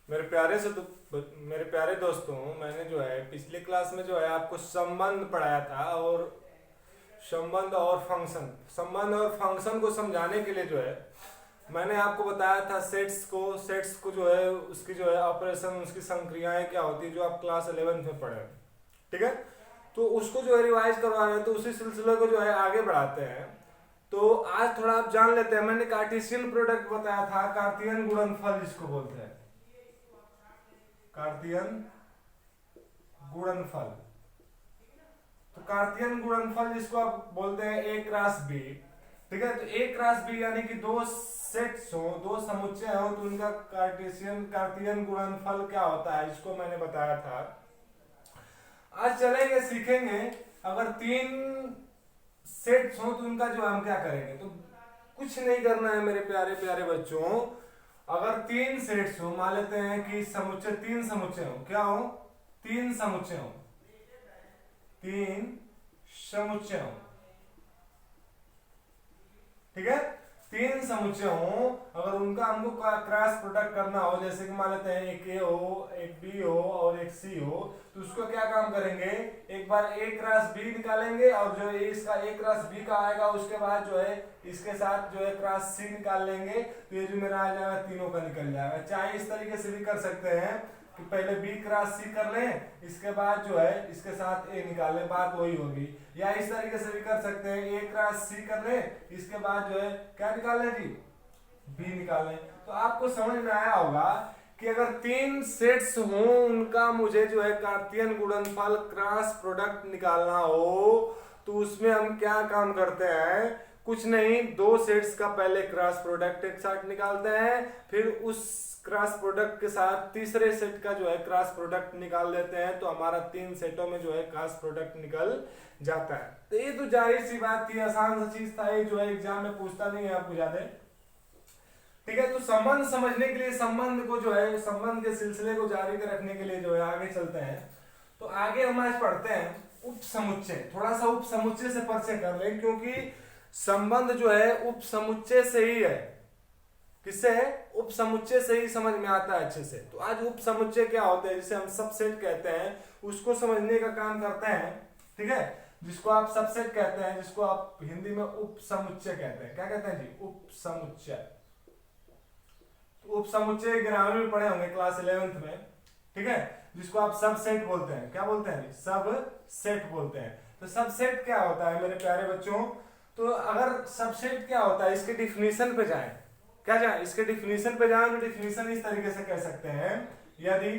मेरे प्यारे दोस्तों, मैंने जो है पिछली क्लास में जो है आपको संबंध पढ़ाया था। और संबंध और फंक्शन को समझाने के लिए जो है मैंने आपको बताया था सेट्स को जो है उसकी जो है ऑपरेशन, उसकी संक्रियाएं क्या होती है, जो आप क्लास 11th में पढ़े हैं। ठीक है, तो उसको जो है रिवाइज करवा रहे हैं, तो उसी सिलसिले को जो है आगे बढ़ाते हैं। तो आज थोड़ा आप जान लेते हैं। मैंने कार्टेशियन प्रोडक्ट बताया था, कार्तियन गुणनफल जिसको बोलते हैं, कार्तियन गुणनफल। तो कार्तियन गुणनफल जिसको आप बोलते हैं ए क्रॉस बी। ठीक है, तो ए क्रॉस बी यानी कि दो सेट्स हो, दो समुच्चय हो, तो उनका कार्तियन गुणनफल क्या होता है, इसको मैंने बताया था। आज चलेंगे, सीखेंगे। अगर तीन सेट्स हो तो उनका जो हम क्या करेंगे, तो कुछ नहीं करना है मेरे प्यारे प्यारे बच्चों। अगर तीन सेट्स हो, मान लेते हैं कि समुच्चय, तीन समुच्चय हो, क्या हो, तीन समुच्चय हो, तीन समुच्चय हो। ठीक है, तीन समुच्चय हो, अगर उनका हमको क्रॉस प्रोडक्ट करना हो, जैसे कि मान लेते हैं एक ए हो, एक बी हो और एक सी हो, तो उसको क्या काम करेंगे, एक बार ए क्रॉस बी निकालेंगे और जो इसका ए क्रॉस बी का आएगा उसके बाद जो है इसके साथ जो है क्रॉस सी निकाल लेंगे, तो ये जो मेरा आ जाएगा तीनों का निकल जाएगा। चाहे इस तरीके से भी कर सकते हैं कि पहले बी क्रॉस सी कर लें, इसके बाद जो है इसके साथ ए निकाल लें, बात वही होगी। या इस तरीके से भी कर सकते हैं, ए क्रॉस सी कर लें, इसके बाद जो है क्या निकाल लें जी, बी निकाल लें। तो आपको समझ में आया होगा कि अगर तीन सेट्स हो, उनका मुझे जो है कार्तियन गुणनफल क्रॉस प्रोडक्ट निकालना हो, तो उसमें हम क्या काम करते हैं, कुछ नहीं, दो सेट्स का पहले क्रॉस प्रोडक्ट एक साथ निकालते हैं, फिर उस क्रॉस प्रोडक्ट के साथ तीसरे सेट का जो है क्रॉस प्रोडक्ट निकाल देते हैं, तो हमारा तीन सेटों में जो है क्रॉस प्रोडक्ट निकल जाता है। तो ये तो जाहिर सी बात थी, आसान सा चीज था, ये जो है एग्जाम में पूछता नहीं है आपको ज्यादा। ठीक है, तो संबंध समझने के लिए, संबंध को जो है, संबंध के सिलसिले को जारी रखने के लिए जो है आगे चलते हैं। तो आगे हम आज पढ़ते हैं उप समुच्चय। थोड़ा सा उप समुच्चय से परिचय कर लें, क्योंकि संबंध जो है उप समुच्चय से ही है। किससे है, उप समुच्चय से ही समझ में आता है अच्छे से। तो आज उप समुच्चय क्या होते हैं, जिसे हम सबसेट कहते हैं, उसको समझने का काम करते हैं। ठीक है, जिसको आप सबसेट कहते हैं, जिसको आप हिंदी में उप समुच्चय कहते हैं। क्या कहते हैं जी, उप समुच्चय। तो उप समुच्चय ग्रामर में पढ़े होंगे क्लास 11th में। ठीक है, जिसको आप सबसेट बोलते हैं। क्या बोलते हैं, सब सेट बोलते हैं। तो सबसेट क्या होता है मेरे प्यारे बच्चों, तो अगर सबसेट क्या होता है, इसके डिफिनीशन पे जाएं। क्या जाए, इसके डिफिनीशन पे जाएं, तो डिफिनीशन इस तरीके से कह सकते हैं, यदि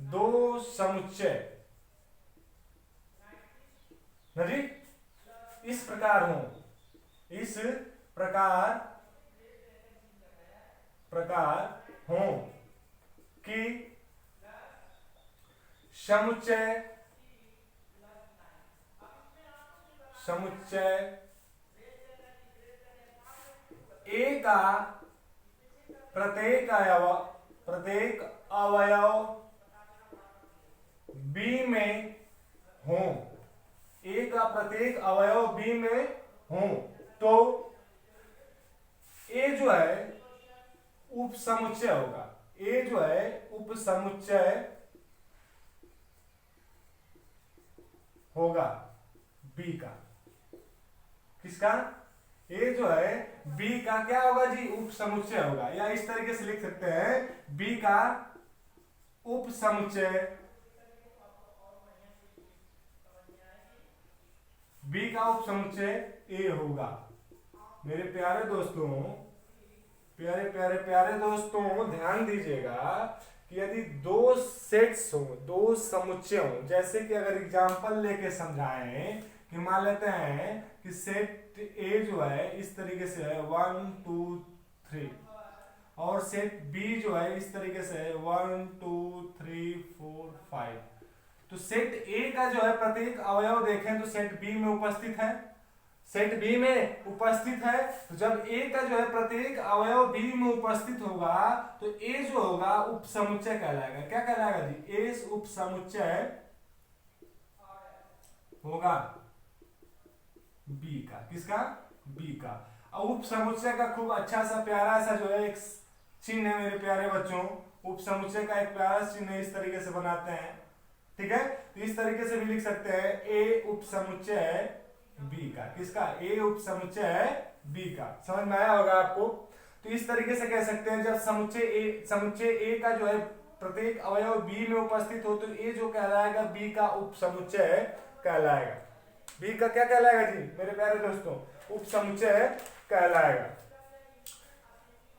दो समुच्चय जी इस प्रकार हो, इस प्रकार हो कि समुच्चय ए का प्रत्येक अवयव बी में हो, ए का प्रत्येक अवयव बी में हो, तो ए जो है उप समुच्चय होगा। ए जो है उप समुच्चय होगा बी का। किसका, ए जो है बी का क्या होगा जी, उप समुच्चय होगा। या इस तरीके से लिख सकते हैं, बी का उप समुच्चय, बी का उप समुच्चय ए होगा। मेरे प्यारे दोस्तों, प्यारे प्यारे प्यारे दोस्तों, ध्यान दीजिएगा कि यदि दो सेट्स हो, दो समुच्चय हो, जैसे कि अगर एग्जांपल लेके समझाएं कि मान लेते हैं कि सेट ए जो है इस तरीके से है 1 2 3, और सेट बी जो है इस तरीके से है 1 2 3 4 5। तो सेट ए का जो है प्रत्येक अवयव देखें तो सेट बी में उपस्थित है, सेट बी में उपस्थित है। तो जब ए का जो है प्रत्येक अवयव बी में उपस्थित होगा, तो ए जो होगा उप समुच्चय कहलाएगा। क्या कहलाएगा जी, ए उप समुच्चय होगा बी का। किसका, बी का। और उप समुच्चय का खूब अच्छा सा प्यारा सा जो है एक चिन्ह है मेरे प्यारे बच्चों, उप समुच्चय का एक प्यारा चिन्ह इस तरीके से बनाते हैं, ठीक है। तो इस तरीके से भी लिख सकते हैं ए उप समुच्चय है बी का, किसका, ए उप समुच्चय है बी का, समझ में आया होगा आपको। तो इस तरीके से कह सकते हैं जब समुच्चय ए का जो है प्रत्येक अवयव बी में उपस्थित हो तो ए जो कहलाएगा बी का उप समुच्चय कहलाएगा। बी का क्या कहलाएगा जी मेरे प्यारे दोस्तों, उप समुच्चय कहलाएगा।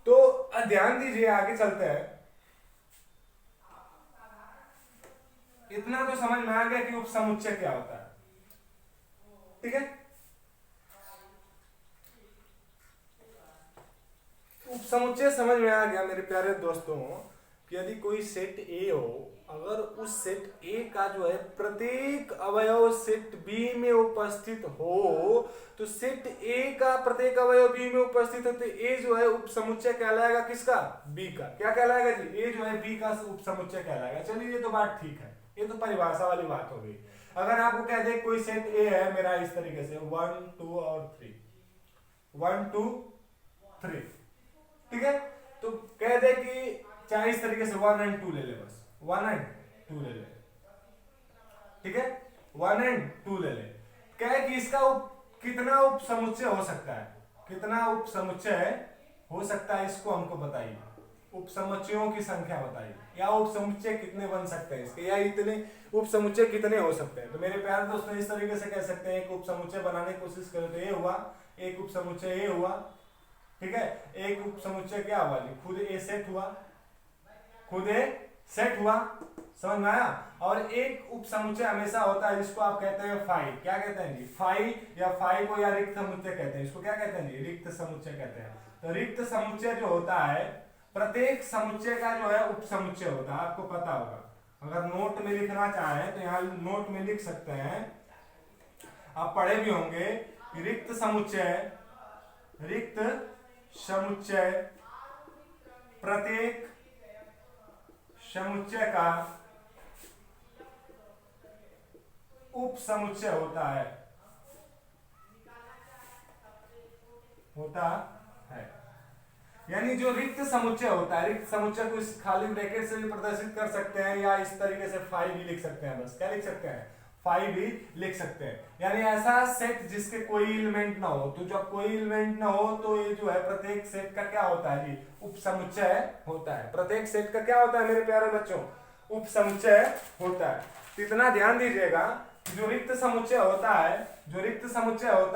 तो ध्यान दीजिए, आगे चलते हैं। इतना तो समझ में आ गया कि उप समुच्चय क्या होता है, ठीक है। उप समुच्चय समझ में आ गया मेरे प्यारे दोस्तों कि यदि कोई सेट ए हो, अगर उस सेट ए का जो है प्रत्येक अवयव सेट बी में उपस्थित हो तो सेट ए का प्रत्येक अवयव बी में उपस्थित हो तो ए जो है उप समुच्चय कहलाएगा, किसका, बी का। क्या कहलाएगा जी, ए जो है बी का उप समुच्चय कहलाएगा। चलिए ये तो बात ठीक है, ये तो परिभाषा वाली बात हो गई। अगर आपको कह दे कोई सेट ए है मेरा इस तरीके से 1 2 और 3, 1 2 3, ठीक है। तो कह दे कि चाहे इस तरीके से 1 और 2 ले ले, बस 1 और 2 ले ले, ठीक है, 1 और 2 ले ले। कहे कि इसका कितना उप समुच्चय हो सकता है, कितना उप समुच्चय हो सकता है इसको हमको बताइए, उप समुच्चयों की संख्या बताइए, या उप समुच्चय कितने बन सकते हैं इसके, या इतने उप समुच्चय कितने हो सकते हैं। तो मेरे प्यारे दोस्तों इस तरीके से कह सकते हैं एक उप समुच्चय बनाने की कोशिश करें तो ये हुआ, एक उप समुच्चय ये हुआ, ठीक है। एक उप समुच्चय क्या हुआ जी, खुद ए सेट हुआ, खुद ए सेट हुआ, समझ में आया। और एक उप समुच्चय हमेशा होता है जिसको आप कहते हैं फाई, क्या कहते हैं जी, फाई, या फाई को या रिक्त समुच्चय कहते हैं, इसको क्या कहते हैं जी, रिक्त समुच्चय कहते हैं। तो रिक्त समुच्चय जो होता है प्रत्येक समुच्चय का जो है उप समुच्चय होता है, आपको पता होगा। अगर नोट में लिखना चाहें तो यहाँ नोट में लिख सकते हैं, आप पढ़े भी होंगे, रिक्त समुच्चय प्रत्येक समुच्चय का उप समुच्चय होता है, यानी जो रिक्त समुच्चय होता है, रिक्त समुच्चय को इस खाली ब्रैकेट से भी प्रदर्शित कर सकते हैं, या इस तरीके से फाई भी लिख सकते हैं, बस क्या लिख सकते हैं, फाई भी लिख सकते हैं। यानी ऐसा सेट जिसके कोई एलिमेंट ना हो, तो जब कोई एलिमेंट ना हो तो ये जो है प्रत्येक सेट का क्या होता है जी, उप समुच्चय होता है। प्रत्येक सेट का क्या होता है मेरे प्यारे बच्चों, उप समुच्चय होता है। तो इतना ध्यान दीजिएगा, जो रिक्त समुच्चय होता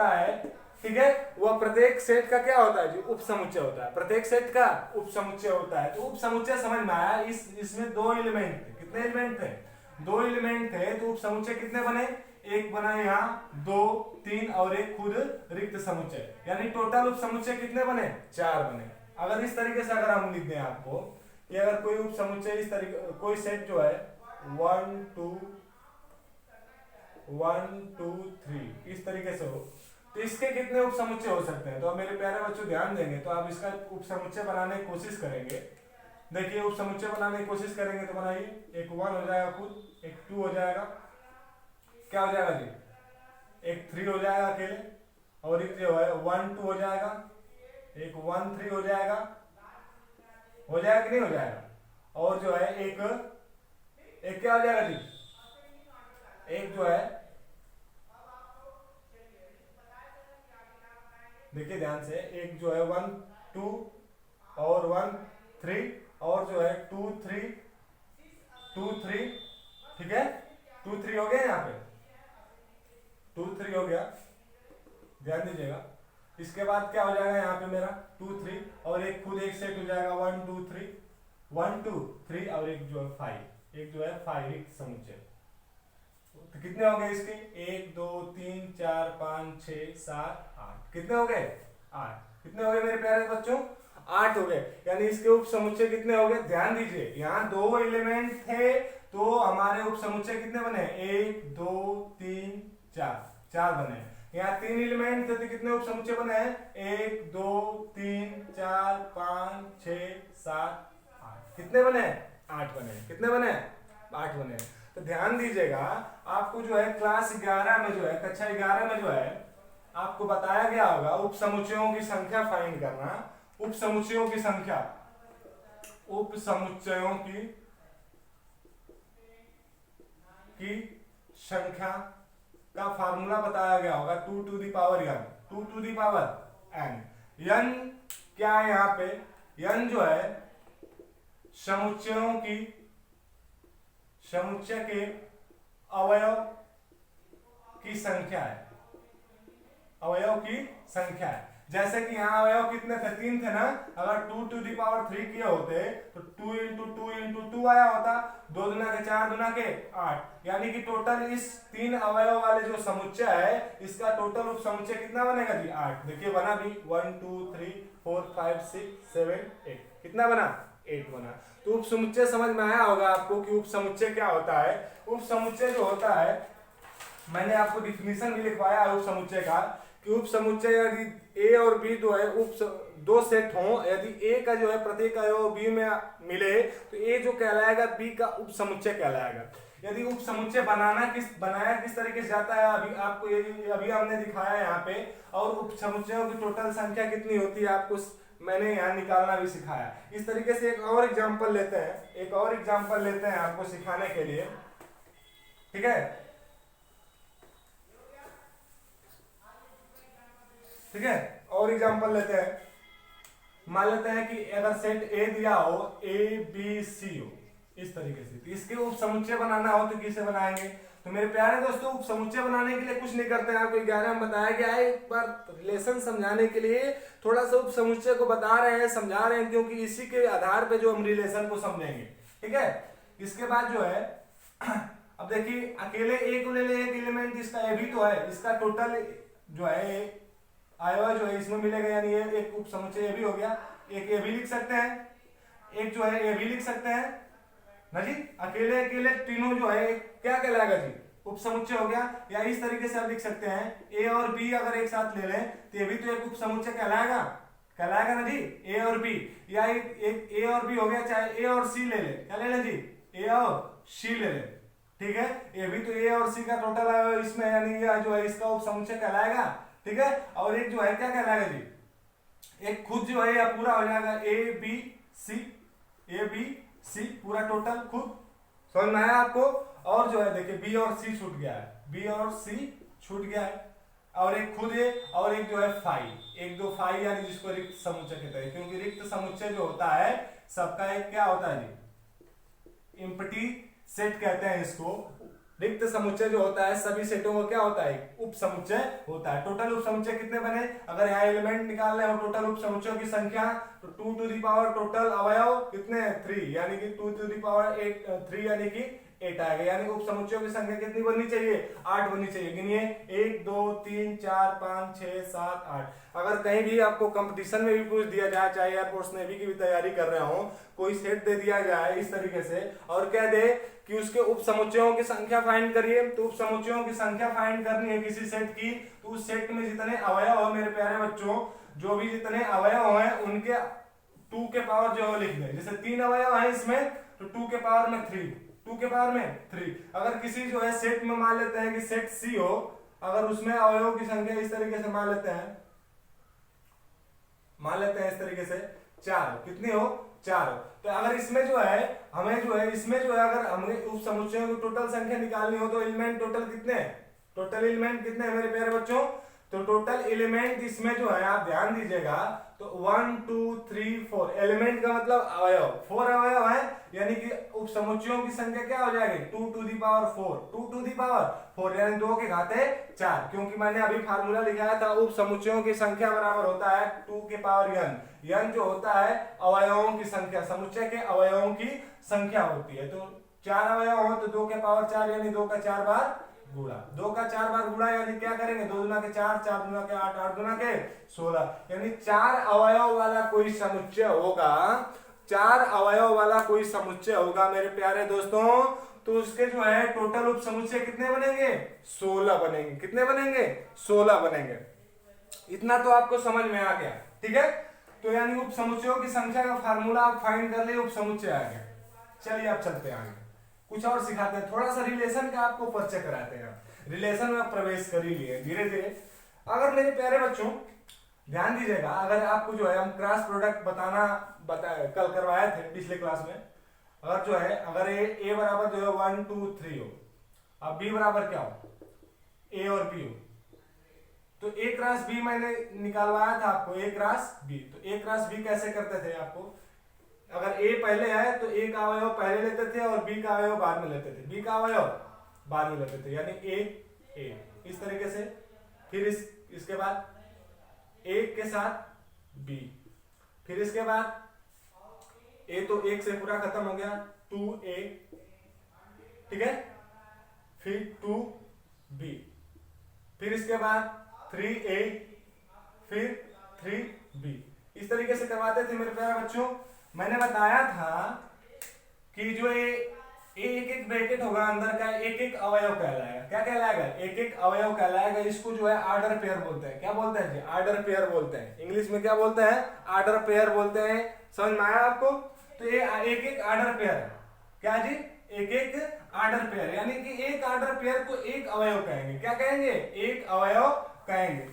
है, ठीक है, वह प्रत्येक सेट का क्या होता है जी, उप समुच्चय होता है, प्रत्येक सेट का उप समुच्चय होता है। तो उप समुच्चय समझ में आया, इसमें 2 एलिमेंट थे, कितने एलिमेंट थे, 2 एलिमेंट थे, तो उप समुच्चय कितने बने, एक बना यहाँ, 2 3 और एक खुद रिक्त समुच्चय, यानी टोटल उप समुच्चय कितने बने, 4 बने। अगर इस तरीके से अगर हम लिख दें आपको कि अगर कोई उप समुच्चय इस तरीके, कोई सेट जो है 1 2 3 इस तरीके से हो तो इसके कितने उप समुच्चय हो सकते हैं। तो अब मेरे प्यारे बच्चों ध्यान देंगे तो आप इसका उप समुच्चय बनाने की कोशिश करेंगे। देखिए उप समुच्चय बनाने की कोशिश करेंगे तो बनाइए, एक 1 हो जाएगा खुद, एक 2 हो जाएगा, क्या हो जाएगा जी, एक 3 हो जाएगा अकेले, और एक जो है 1 2 हो जाएगा, एक 1 3 हो जाएगा कि नहीं हो जाएगा, और जो है एक क्या हो जाएगा जी, एक जो है, देखिए ध्यान से, एक जो है 1 2 और 1 3 और जो है 2 3, ठीक है, 2 3 हो गया यहाँ पे, 2 3 हो गया, ध्यान दीजिएगा। इसके बाद क्या हो जाएगा यहाँ पे मेरा 2 3 और एक खुद एक सेट हो जाएगा 1 2 3 और एक जो है 5, एक जो है 5 एक समुच्चय। तो कितने हो गए इसके, 1 2 3 4 5 6 7 8, कितने हो गए, 8। कितने हो गए मेरे प्यारे बच्चों, 8 हो गए। यानी इसके उप समुच्चय कितने हो गए, ध्यान दीजिए, यहाँ 2 एलिमेंट थे तो हमारे उप समुच्चय कितने बने, 1 2 3 4 बने। यहाँ 3 एलिमेंट थे तो कितने उप समुच्चय बने हैं, 1 2 3 4 5 6 7 8, कितने बने, 8 बने। कितने बने, 8 बने। तो ध्यान दीजिएगा, आपको जो है क्लास 11 में जो है, कक्षा 11 में जो है आपको बताया गया होगा उप समुच्चयों की संख्या फाइंड करना, उप समुच्चयों की संख्या, उप समुच्चयों की संख्या का फार्मूला बताया गया होगा 2 to the power n, 2 to the power n। n क्या है यहाँ पे, n जो है समुच्चय के अवयव की संख्या है, अवयव की संख्या है। जैसे कि यहाँ अवयव कितने थे, 3 थे ना, अगर 2 टू दी पावर 3 किए होते तो 2 इंटू 2 इंटू 2 आया होता, 2 दुना के 4 दुना के 8, यानी कि टोटल इस 3 अवयव वाले जो समुच्चय है इसका टोटल उप समुच्चय कितना बनेगा जी, 8। देखिए बना भी 1 2 3 4 5 6 7 8, कितना बना, 8 बना। तो उप समुच्चय समझ में आया होगा आपको कि उप समुच्चय क्या होता है। उप समुच्चय जो होता है, मैंने आपको डिफिनीशन भी लिखवाया है उप समुच्चय का, कि उप समुच्चय यदि ए और बी जो है दो सेट हों, यदि ए का जो है प्रत्येक अवयव बी में मिले तो ए जो कहलाएगा बी का उप समुच्चय कहलाएगा। यदि उप समुच्चय बनाया किस तरीके से जाता है, अभी आपको अभी हमने दिखाया यहाँ पे, और उप समुच्चयों की टोटल संख्या कितनी होती है आपको मैंने यहाँ निकालना भी सिखाया। इस तरीके से एक और एग्जाम्पल लेते हैं, आपको सिखाने के लिए, ठीक है, ठीक है। और एग्जांपल लेते हैं, मान लेते हैं कि अगर सेट ए दिया हो, ए बी सी हो इस तरीके से, तो इसके उप समुच्चय बनाना हो तो किसे बनाएंगे। तो मेरे प्यारे दोस्तों, उप समुच्चय बनाने के लिए कुछ नहीं करते हैं, आपको 11 में बताया गया है। एक बार रिलेशन समझाने के लिए थोड़ा सा उप समुच्चय को बता रहे हैं, समझा रहे हैं, क्योंकि इसी के आधार पे जो हम रिलेशन को समझेंगे, ठीक है। इसके बाद जो है अब देखिए, अकेले ए को ले ले, एक एलिमेंट इसका ए भी तो है, इसका टोटल जो है आया जो है इसमें मिलेगा, यानी ये एक उप समुच्चय ए भी हो गया। एक ए भी लिख सकते हैं, एक जो है ए भी लिख सकते हैं ना जी। अकेले अकेले तीनों जो है क्या कहलाएगा जी, उप समुच्चय हो गया। या इस तरीके से आप लिख सकते हैं, ए और बी अगर एक साथ ले लें तो ये भी तो एक उप समुच्चय कहलाएगा ना जी, ए और बी। या एक ए और बी हो गया, चाहे ए और सी ले ले, क्या ले लें जी, ए और सी ले लें, ठीक है। ये भी तो ए और सी का टोटल है इसमें, यानी यह जो है इसका उप समुच्चय कहलाएगा, ठीक है। और एक जो है क्या कहलाएगा जी, एक खुद जो है यह पूरा हो जाएगा, ए बी सी पूरा टोटल खुद, समझ में आया आपको। और जो है देखिए बी और सी छूट गया है, और एक खुद है, और एक जो है फाई, एक दो फाई, यानी जिसको रिक्त समुच्चय कहते हैं, क्योंकि रिक्त समुच्चय जो होता है सबका एक क्या होता है जी, एम्प्टी सेट कहते हैं इसको। रिक्त समुच्चय जो होता है सभी सेटों का क्या होता है, उप समुच्चय होता है। टोटल उप समुच्चय कितने बने, अगर यहाँ एलिमेंट निकालने हो टोटल उप समुच्चयों की संख्या, तो 2 टू दी पावर टोटल अवयव कितने, 3, यानी कि 2 टू दी पावर 3 यानी कि 8 आएगा। यानी उप समुच्चयों की संख्या कितनी बननी चाहिए, 8 बननी चाहिए। गिनिए, 1 2 3 4 5 6 7 8। अगर कहीं भी आपको कंपटीशन में भी पूछ दिया जाए, चाहे एयरफोर्स नेवी की भी तैयारी कर रहे हो, कोई सेट दे दिया जाए इस तरीके से और कह दे कि उसके उप समुच्चयों की संख्या फाइंड करिए, तो उप समुच्चयों की संख्या फाइंड करनी है किसी सेट की, तो उस सेट में जितने अवयव हो मेरे प्यारे बच्चों, जो भी जितने अवयव हैं उनके 2 के पावर जो है लिख दे। जैसे 3 अवयव है इसमें, तो 2 के पावर में 3, 2 के पावर में 3। अगर किसी जो है सेट में मान लेते हैं कि सेट सी हो, अगर उसमें अवयवों की संख्या इस तरीके से मान लेते हैं इस तरीके से 4, कितनी हो, 4। तो अगर इसमें जो है हमें जो है इसमें जो है अगर हमें उप समुच्चयों की टोटल संख्या निकालनी हो, तो एलिमेंट टोटल कितने हैं मेरे प्यारे बच्चों। तो टोटल एलिमेंट इसमें जो है आप ध्यान दीजिएगा, तो 1 2 3 4 एलिमेंट का मतलब अवयव, 4 अवयव है, यानी कि उप समुच्चयों की संख्या क्या हो जाएगी, 2 to the power 4, 2 to the power 4, यानी 2 के घाते 4। क्योंकि मैंने अभी फार्मूला लिखाया था, उप समुच्चयों की संख्या बराबर होता है 2 के पावर n जो होता है अवयवों की संख्या, समुच्चय के अवयवों की संख्या होती है। तो 4 अवयव हो तो 2 के पावर 4, यानी 2 का 4 बार गुणा, 2 का 4 बार गुणा, यानी क्या करेंगे, 2 दुना के 4, 4 दुना के 8, 8 दुना के 16, यानी 4 अवयव वाला कोई समुच्चय होगा, 4 अवयव वाला कोई समुच्चय होगा मेरे प्यारे दोस्तों, तो उसके जो है टोटल उप समुच्चय कितने बनेंगे, 16 बनेंगे। कितने बनेंगे, 16 बनेंगे। इतना तो आपको समझ में आ गया, ठीक है। तो यानी उप समुच्चयों की संख्या का फार्मूला आप फाइंड कर लिए, उप समुच्चय आ गया। चलिए आप चलते हैं आगे, कुछ और सिखाते हैं, थोड़ा सा रिलेशन का आपको परिचय कराते हैं। रिलेशन में आप प्रवेश कर ही लिए धीरे धीरे। अगर मेरे प्यारे बच्चों ध्यान दीजिएगा, अगर आपको जो है हम क्रॉस प्रोडक्ट कल करवाए थे पिछले क्लास में, अगर जो है अगर ए बराबर जो है 1 2 3 हो, अब बी बराबर क्या हो, ए और बी हो, तो ए क्रॉस बी मैंने निकालवाया था आपको, ए क्रॉस बी। तो ए क्रॉस बी कैसे करते थे आपको, अगर ए पहले है तो ए का अवयव पहले लेते थे और बी का अवयव बाद में लेते थे, बी का अवयव बाद में लेते थे, यानी ए इस तरीके से। फिर इसके बाद एक के साथ बी, फिर इसके बाद ए तो एक से पूरा खत्म हो गया, 2a, ठीक है, फिर 2b, फिर इसके बाद 3a, फिर 3b। इस तरीके से करवाते थे मेरे प्यारे बच्चों। मैंने बताया था कि जो ये एक एक ब्रैकेट होगा अंदर का, एक एक अवयव कहलाएगा। क्या कहलाएगा, एक एक अवयव कहलाएगा। इसको जो है आर्डर पेयर बोलते हैं। क्या बोलते हैं जी, आर्डर पेयर बोलते हैं। इंग्लिश में क्या बोलते हैं, आर्डर पेयर बोलते हैं। समझ में आया आपको? तो ये एक एक आर्डर पेयर है। क्या जी, एक एक आर्डर पेयर, यानी कि एक आर्डर पेयर को एक अवयव कहेंगे। क्या कहेंगे, एक अवयव कहेंगे।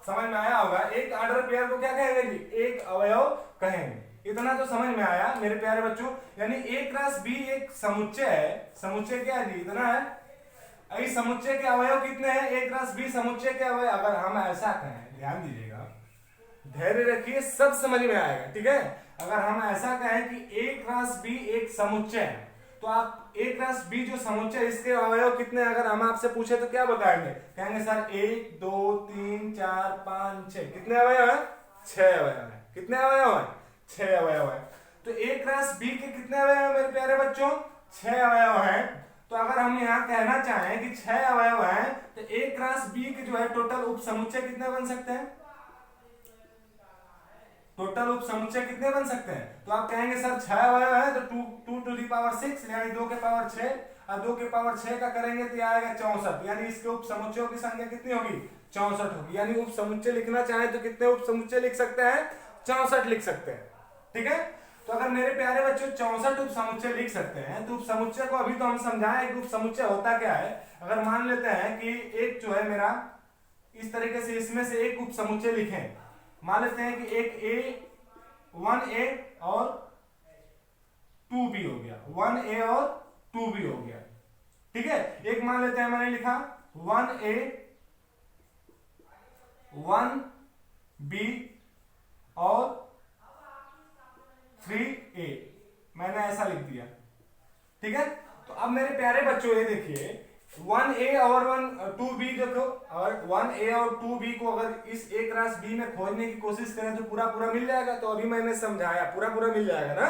समझ में आया होगा, एक आर्डर पेयर को क्या कहेंगे जी, एक अवयव कहेंगे। इतना तो समझ में आया मेरे प्यारे बच्चों। यानी ए क्रॉस बी एक समुच्चय है। समुच्चय क्या है जी, इतना है। इस समुच्चय के अवयव कितने हैं, ए क्रॉस बी समुच्चय के अवयव। अगर हम ऐसा कहें, ध्यान दीजिएगा, धैर्य रखिए, सब समझ में आएगा, ठीक है। अगर हम ऐसा कहें कि ए क्रॉस बी एक समुच्चय है, तो आप ए क्रॉस बी जो समुच्चय, इसके अवयव कितने, अगर हम आपसे पूछे तो क्या बताएंगे? कहेंगे सर 1 2 3 4 5 6। कितने अवयव है, 6 अवयव है। कितने अवयव है, 6 अवयव है। तो ए क्रॉस बी के कितने अवयव है मेरे प्यारे बच्चों, 6 अवयव है। तो अगर हम यहाँ कहना चाहें कि 6 अवयव है, तो ए क्रॉस बी के जो है टोटल उप समुच्चय कितने बन सकते हैं, टोटल उप समुच्चय कितने बन सकते हैं? तो आप कहेंगे सर 6 अवयव है, तो 2 टू द पावर 6 यानी 2 के पावर 6, और 2 के पावर 6 का करेंगे तो आएगा 64। यानी इसके उप समुच्चयों की संख्या कितनी होगी, 64 होगी। यानी उप समुच्चय लिखना चाहें तो कितने उप समुच्चय लिख सकते हैं, 64 लिख सकते हैं, ठीक है। तो अगर मेरे प्यारे बच्चों 64 उप समुच्चय लिख सकते हैं, तो उप समुच्चय को अभी तो हम समझाएं कि उप समुच्चय होता क्या है। अगर मान लेते हैं कि एक जो है मेरा इस तरीके से, इसमें से एक उप समुच्चय लिखें। मान लेते हैं कि एक 1a और 2b हो गया, 1a और 2b हो गया, ठीक है। एक मान लेते हैं, मैंने लिखा 1a 1b और 3a, मैंने ऐसा लिख दिया, ठीक है। तो अब मेरे प्यारे बच्चों ये देखिए, 1a और 2b देखो, और 1a और 2b को अगर इस a क्रॉस b में खोजने की कोशिश करें तो पूरा पूरा मिल जाएगा। तो अभी मैंने समझाया, पूरा पूरा मिल जाएगा ना।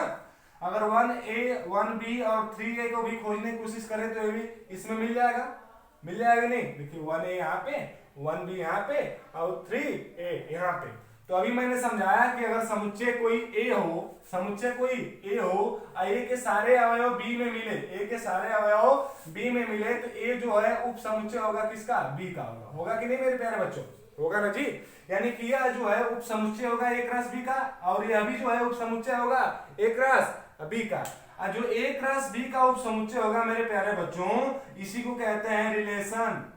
अगर 1a 1b और 3a को भी खोजने की कोशिश करें तो ये भी इसमें मिल जाएगा, मिल जाएगा नहीं। देखिए 1a यहाँ पे, 1b यहाँ पे और 3a यहाँ पे। तो अभी मैंने समझाया कि अगर समुच्चय कोई ए हो, समुच्चय कोई ए हो और ए के सारे अवयव बी में मिले, ए के सारे अवयव बी में मिले, तो ए जो है उप समुच्चय होगा किसका, बी का होगा। होगा कि नहीं मेरे प्यारे बच्चों, होगा ना जी। यानी कि यह जो है उप समुच्चय होगा ए क्रॉस बी का, और यह भी जो है उप समुच्चय होगा ए क्रॉस बी का। और जो ए क्रॉस बी का उप समुच्चय होगा मेरे प्यारे बच्चों, इसी को कहते हैं रिलेशन।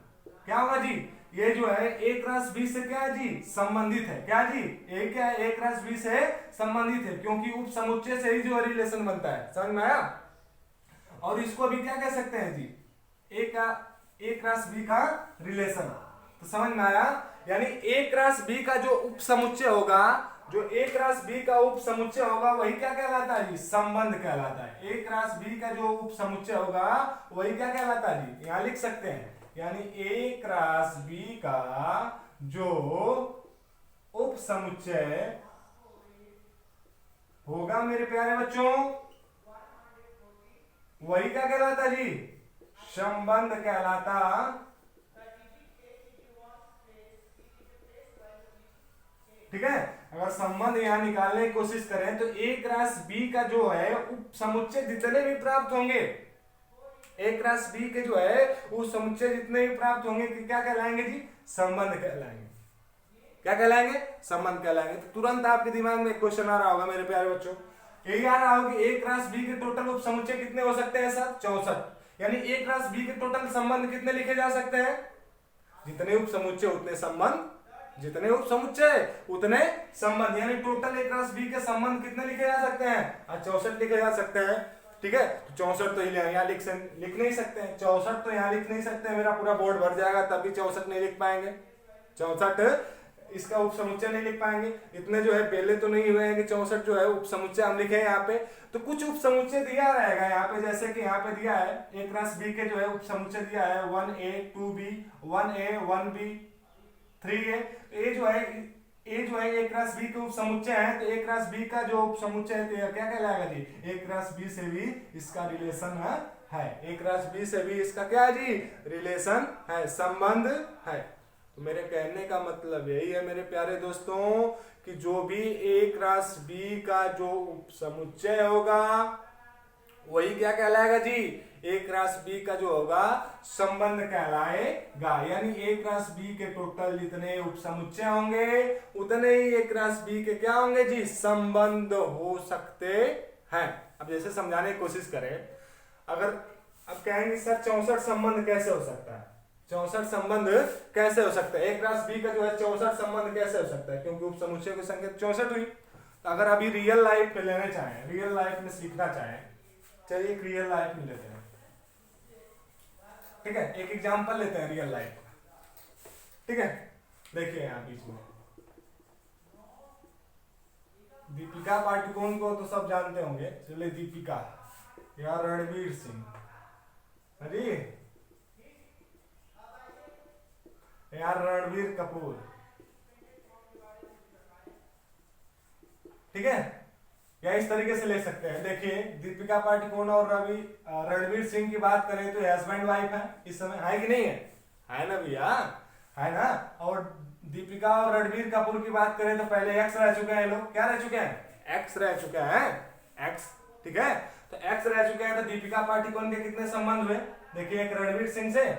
क्या होगा जी, ये जो है ए क्रॉस बी से क्या है जी, संबंधित है। क्या जी, ए क्या है, ए क्रॉस बी से संबंधित है, क्योंकि उप समुच्चय से ही जो रिलेशन बनता है। समझ में आया? और इसको भी क्या कह सकते हैं जी, ए क्रॉस बी का रिलेशन। तो समझ में आया? यानी ए क्रॉस बी का जो उप समुच्चय होगा, जो ए क्रॉस बी का उप समुच्चय होगा, वही क्या कहलाता है जी, संबंध कहलाता है। ए क्रॉस बी का जो उप समुच्चय होगा वही क्या कहलाता है जी, यहां लिख सकते हैं। यानी ए क्रॉस बी का जो उप समुच्चय होगा मेरे प्यारे बच्चों, वही क्या कहलाता जी, संबंध कहलाता। ठीक है। अगर संबंध यहां निकालने की कोशिश करें तो ए क्रॉस बी का जो है उप समुच्चय जितने भी प्राप्त होंगे, ए क्रॉस बी के जो है उस समुच्चय जितने भी प्राप्त होंगे कि क्या कहलाएंगे जी, संबंध कहलाएंगे। क्या कहलाएंगे, संबंध कहलाएंगे। तो तुरंत आपके दिमाग में क्वेश्चन आ रहा होगा मेरे प्यारे बच्चों, यही आ रहा होगा कि ए क्रॉस बी के टोटल उप समुच्चय कितने हो सकते हैं सर, 64। यानी ए क्रॉस बी के टोटल संबंध कितने लिखे जा सकते हैं, जितने उप समुच्चय उतने संबंध जितने उप समुच्चय उतने संबंध, यानी टोटल ए क्रॉस बी के संबंध कितने लिखे जा सकते हैं? 64 लिखे जा सकते हैं। ठीक है, तो 64 तो यहाँ लिख नहीं सकते हैं, 64 तो यहाँ लिख नहीं सकते हैं, मेरा पूरा बोर्ड भर जाएगा तभी 64 नहीं लिख पाएंगे, 64 इसका उप समुच्चय नहीं लिख पाएंगे। इतने जो है पहले तो नहीं हुए हैं कि 64 जो है उप समुच्चय हम लिखे यहाँ पे। तो कुछ उप समुच्चय दिया रहेगा यहाँ पे, जैसे कि यहाँ पे दिया है ए क्रॉस बी के जो है उप समुच्चय दिया है 1a 2b 1a 1b 3a। ये जो है ए क्रॉस बी के उप समुच्चय है, तो ए क्रॉस बी का जो उप समुच्चय है क्या कहलाएगा जी? ए क्रॉस बी से भी इसका रिलेशन है, ए क्रॉस बी से भी इसका क्या है जी? रिलेशन है, संबंध है। तो मेरे कहने का मतलब यही है मेरे प्यारे दोस्तों कि जो भी ए क्रॉस बी का जो उप समुच्चय होगा वही क्या कहलाएगा जी? ए क्रॉस बी का जो होगा संबंध कहलाएगा। यानी ए क्रॉस बी के टोटल जितने उप समुच्चय होंगे उतने ही ए क्रॉस बी के क्या होंगे जी? संबंध हो सकते हैं। अब जैसे समझाने की कोशिश करें, अगर अब कहेंगे सर 64 संबंध कैसे हो सकता है? 64 संबंध कैसे हो सकता है? ए क्रॉस बी का जो है 64 संबंध कैसे हो सकता है? क्योंकि उप समुच्चय की संख्या 64 हुई। तो अगर अभी रियल लाइफ में लेना चाहें, रियल लाइफ में सीखना चाहें, चलिए एक रियल लाइफ में लेते हैं। ठीक है, एक एग्जांपल लेते हैं रियल लाइफ का। ठीक है, देखिए यहाँ बीच में दीपिका पादुकोण को तो सब जानते होंगे, चलिए दीपिका या रणवीर सिंह, अरे यार रणवीर कपूर। ठीक है, या इस तरीके से ले सकते हैं। देखिए दीपिका पादुकोण और रणवीर सिंह की बात करें तो हस्बैंड वाइफ है इस समय, है कि नहीं है? है ना भैया, है ना। और दीपिका और रणवीर कपूर की बात करें तो पहले एक्स रह चुके हैं लोग, क्या रह चुके हैं? एक्स रह चुके हैं, एक्स। ठीक है, तो एक्स रह चुके हैं, तो दीपिका पादुकोण के कितने संबंध हुए? देखिए एक रणवीर सिंह से,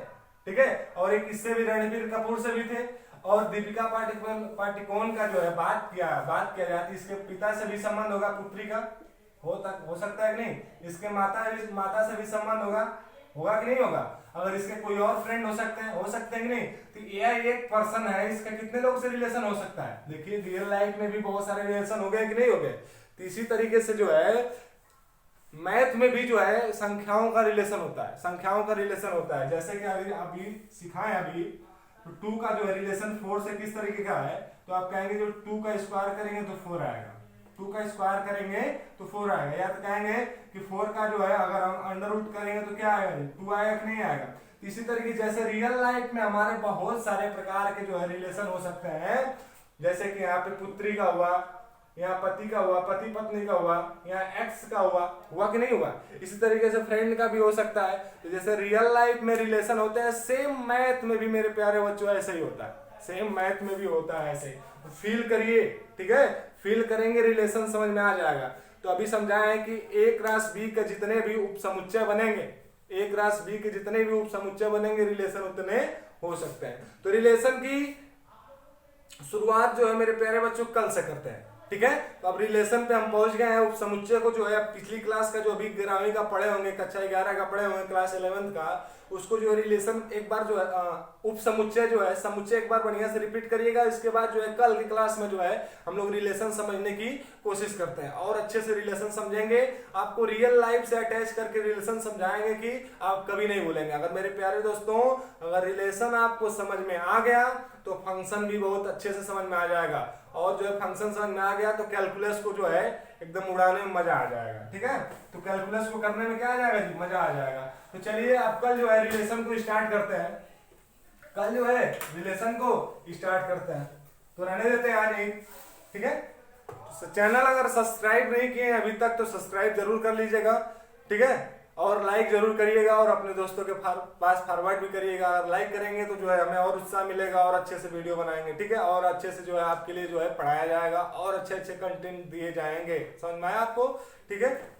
ठीक है, और एक इससे भी रणवीर कपूर से भी थे। और दीपिका पादुकोण का जो है बात किया जाती, इसके पिता से भी संबंध होगा, पुत्री का हो सकता है कि नहीं? इसके माता से भी संबंध होगा कि नहीं होगा? अगर इसके कोई और फ्रेंड हो सकते हैं कि नहीं? तो यह एक पर्सन है, इसका कितने लोग से रिलेशन हो सकता है? देखिए रियल लाइफ में भी बहुत सारे रिलेशन हो गए कि नहीं हो गए? तो इसी तरीके से जो है मैथ में भी जो है संख्याओं का रिलेशन होता है, जैसे कि अभी सिखाएं अभी, तो 2 का जो है रिलेशन 4 से किस तरीके का है? तो आप कहेंगे जो 2 का स्क्वायर करेंगे तो 4 आएगा, 2 का स्क्वायर करेंगे तो 4 आएगा। या तो कहेंगे कि 4 का जो है अगर हम अंडर रूट करेंगे तो क्या आएगा? 2 आएगा कि नहीं आएगा? इसी तरीके जैसे रियल लाइफ में हमारे बहुत सारे प्रकार के जो है रिलेशन हो सकते हैं, जैसे कि यहाँ पे पुत्री का हुआ, यहाँ पति का हुआ, पति पत्नी का हुआ, यहाँ एक्स का हुआ कि नहीं हुआ? इसी तरीके से फ्रेंड का भी हो सकता है। तो जैसे रियल लाइफ में रिलेशन होते हैं, सेम मैथ में भी मेरे प्यारे बच्चों ऐसा ही होता है, सेम मैथ में भी होता है ऐसे ही। तो फील करिए, ठीक है, फील करेंगे रिलेशन समझ में आ जाएगा। तो अभी समझाया है कि ए क्रॉस बी के जितने भी उप समुच्चय बनेंगे, ए क्रॉस बी के जितने भी उप समुच्चय बनेंगे रिलेशन उतने हो सकते हैं। तो रिलेशन की शुरुआत जो है मेरे प्यारे बच्चों कल से करते हैं, ठीक है। तो अब रिलेशन पे हम पहुंच गए हैं। उप समुच्चय को जो है पिछली क्लास का जो अभी 11वीं का पढ़े होंगे, कक्षा 11 का पढ़े होंगे, क्लास 11th का, उसको जो है रिलेशन एक बार जो है उप समुच्चय जो है समुच्चय एक बार बढ़िया से रिपीट करिएगा। इसके बाद जो है कल की क्लास में जो है हम लोग रिलेशन समझने की कोशिश करते हैं और अच्छे से रिलेशन समझेंगे। आपको रियल लाइफ से अटैच करके रिलेशन समझाएंगे कि आप कभी नहीं भूलेंगे। अगर मेरे प्यारे दोस्तों अगर रिलेशन आपको समझ में आ गया तो फंक्शन भी बहुत अच्छे से समझ में आ जाएगा, और जो है फंक्शन समझ में आ गया तो कैलकुलस को जो है एकदम उड़ाने में मजा आ जाएगा, ठीक है। तो कैलकुलस को करने में क्या आ जाएगा जी, मजा आ जाएगा। तो चलिए अब कल जो है रिलेशन को स्टार्ट करते हैं, कल जो है रिलेशन को स्टार्ट करते हैं। तो रहने देते हैं आज यही, ठीक है। तो चैनल अगर सब्सक्राइब नहीं किए अभी तक तो सब्सक्राइब जरूर कर लीजिएगा, ठीक है, और लाइक जरूर करिएगा और अपने दोस्तों के पास फॉरवर्ड भी करिएगा। अगर लाइक करेंगे तो जो है हमें और उत्साह मिलेगा और अच्छे से वीडियो बनाएंगे, ठीक है, और अच्छे से जो है आपके लिए जो है पढ़ाया जाएगा और अच्छे अच्छे कंटेंट दिए जाएंगे। समझ में आया आपको, ठीक है।